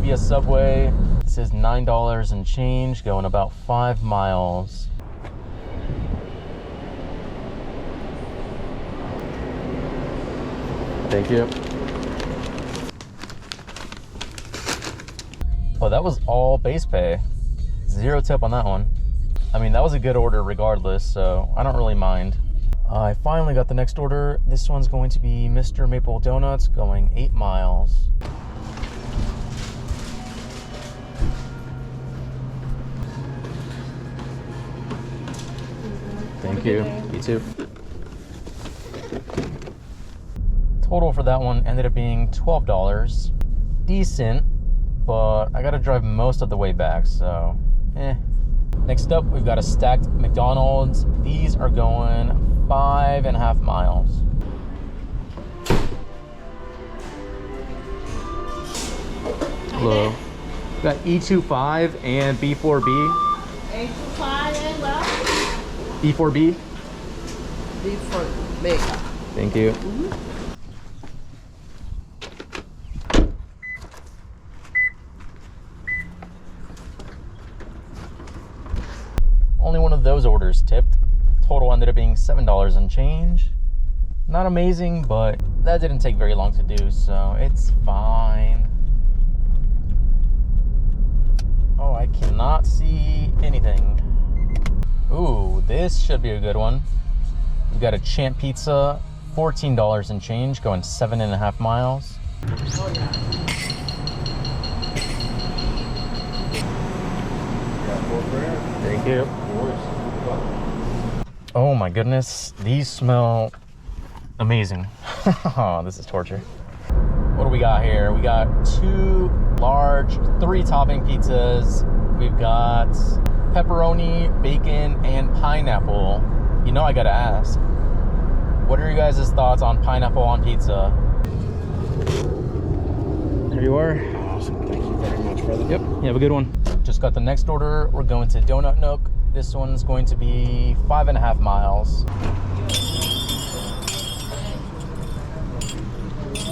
be a Subway. This is $9 and change, going about 5 miles. Thank you. Oh, that was all base pay. 0 tip on that one. I mean, that was a good order regardless, so I don't really mind. I finally got the next order. This one's going to be Mr. Maple Donuts, going 8 miles. Thank you. You too. Total for that one ended up being $12. Decent, but I gotta drive most of the way back, so Next up, we've got a stacked McDonald's. These are going 5.5 miles. Hello. We've got E25 and B4B. E25 and what? B4B. B4B. Thank you. Only one of those orders tipped. Total ended up being $7 and change. Not amazing, but that didn't take very long to do, so it's fine. Oh, I cannot see anything. Ooh, this should be a good one. We've got a Champ Pizza, $14 and change, going 7.5 miles. Oh, yeah. Thank you. Oh my goodness, these smell amazing. This is torture. What do we got here? We got 2 large 3-topping pizzas. We've got pepperoni, bacon, and pineapple. You know I gotta ask, what are your guys' thoughts on pineapple on pizza? There you are. Awesome, thank you very much, brother. Yep, you have a good one. Just got the next order. We're going to Donut Nook. This one's going to be 5.5 miles.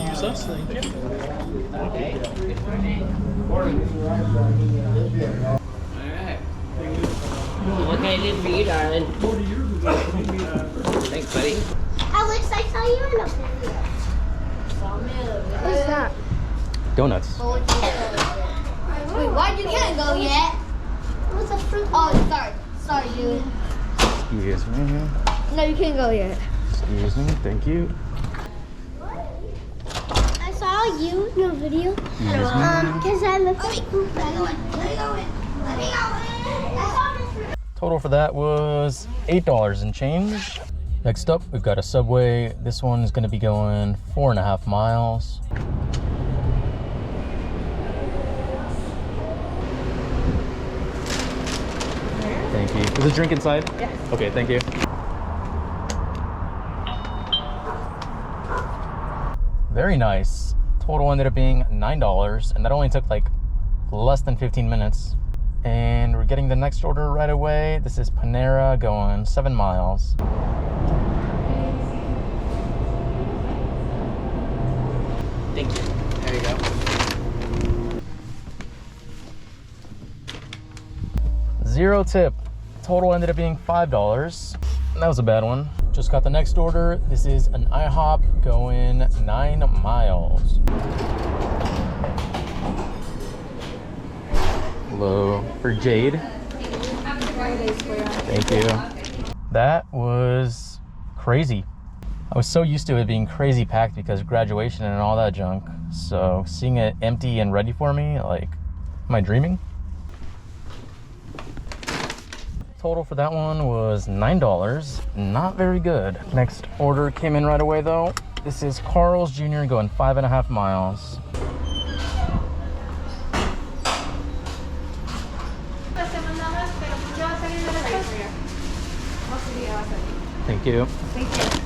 Use us, thank you. Okay. Okay, live for you, darling. Thanks, buddy. Alex, I saw you in a video. What's that? Donuts. Wait, why you can't go yet? What's a fruit? Oh, sorry, dude. Excuse me. No, you can't go yet. Excuse me. Thank you. I saw you in a video. Because I looked at Total for that was $8 and change. Next up, we've got a Subway. This one's going to be going 4.5 miles. Thank you. Is a drink inside? Yes. Okay, thank you. Very nice. Total ended up being $9, and that only took like less than 15 minutes. And we're getting the next order right away. This is Panera, going 7 miles. Thank you. There you go. Zero tip. Total ended up being $5. That was a bad one. Just got the next order. This is an IHOP, going 9 miles. Hello, for Jade. Thank you. That was crazy. I was so used to it being crazy packed because of graduation and all that junk. So seeing it empty and ready for me, like, am I dreaming? Total for that one was $9. Not very good. Next order came in right away though. This is Carl's Jr. going 5.5 miles. Thank you. Thank you.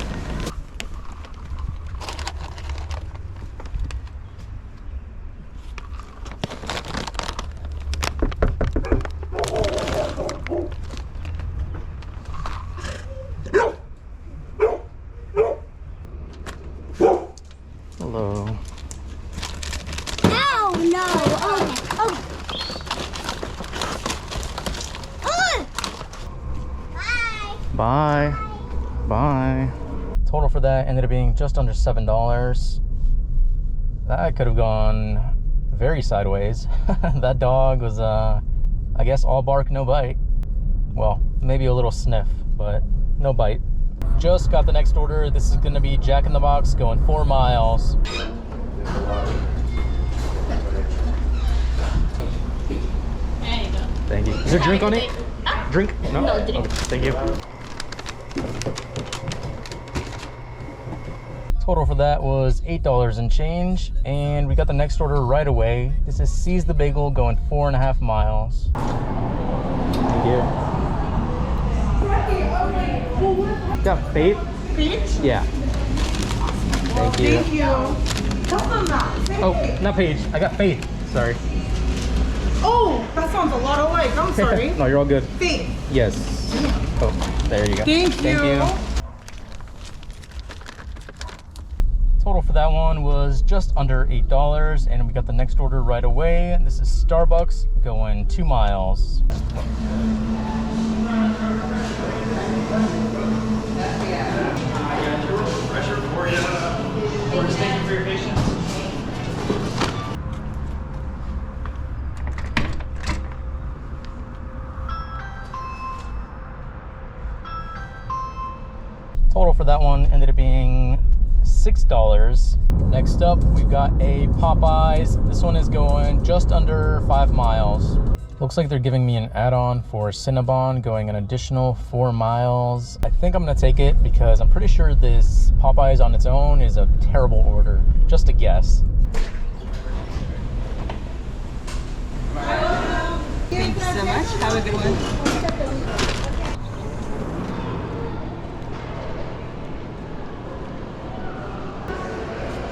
Hello. Oh no! Okay. Bye. Bye. Total for that ended up being just under $7. That could have gone very sideways. That dog was, I guess, all bark, no bite. Well, maybe a little sniff, but no bite. Just got the next order. This is gonna be Jack in the Box going 4 miles. There you go. Thank you. Is there a drink on it? Drink? No? No, drink. Okay, thank you. Total for that was $8 and change, and we got the next order right away. This is Seize the Bagel going 4.5 miles. Thank you. Got faith? Peach? Yeah. Thank you. Thank you. Oh, not Paige. I got Faith. Sorry. Oh, that sounds a lot alike. I'm sorry. No, you're all good. Faith. Yes. Oh, there you go. Thank you. Total for that one was just under $8, and we got the next order right away. This is Starbucks going 2 miles. Thank you for your patience. Total for that one ended up being $6. Next up, we've got a Popeyes. This one is going just under 5 miles. Looks like they're giving me an add-on for Cinnabon going an additional 4 miles. I think I'm gonna take it because I'm pretty sure this Popeyes on its own is a terrible order. Just a guess. Thank you so much. Have a good one.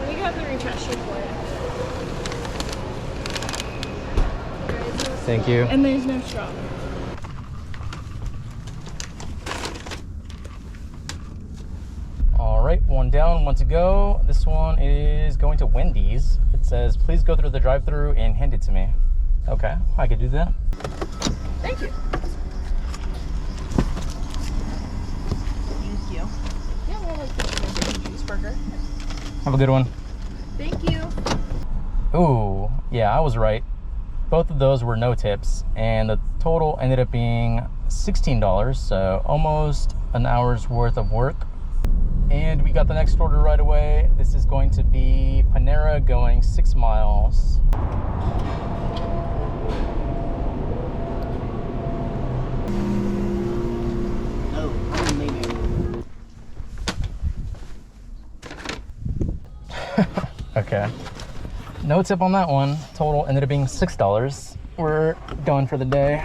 We got the refresh for it. Thank you. And there's no straw. All right, one down, one to go. This one is going to Wendy's. It says, please go through the drive-thru and hand it to me. Okay, I could do that. Thank you. Thank you. Yeah, we'll like the cheeseburger. Have a good one. Thank you. Ooh, yeah, I was right. Both of those were no tips, and the total ended up being $16, so almost an hour's worth of work. And we got the next order right away. This is going to be Panera going 6 miles. Oh, maybe. Okay. No tip on that one. Total ended up being $6. We're done for the day.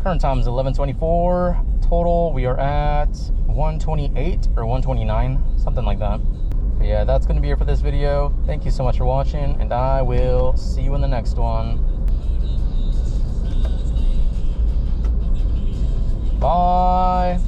Current time is 11:24. Total, we are at 128 or 129, something like that. But yeah, that's gonna be it for this video. Thank you so much for watching, and I will see you in the next one. Bye.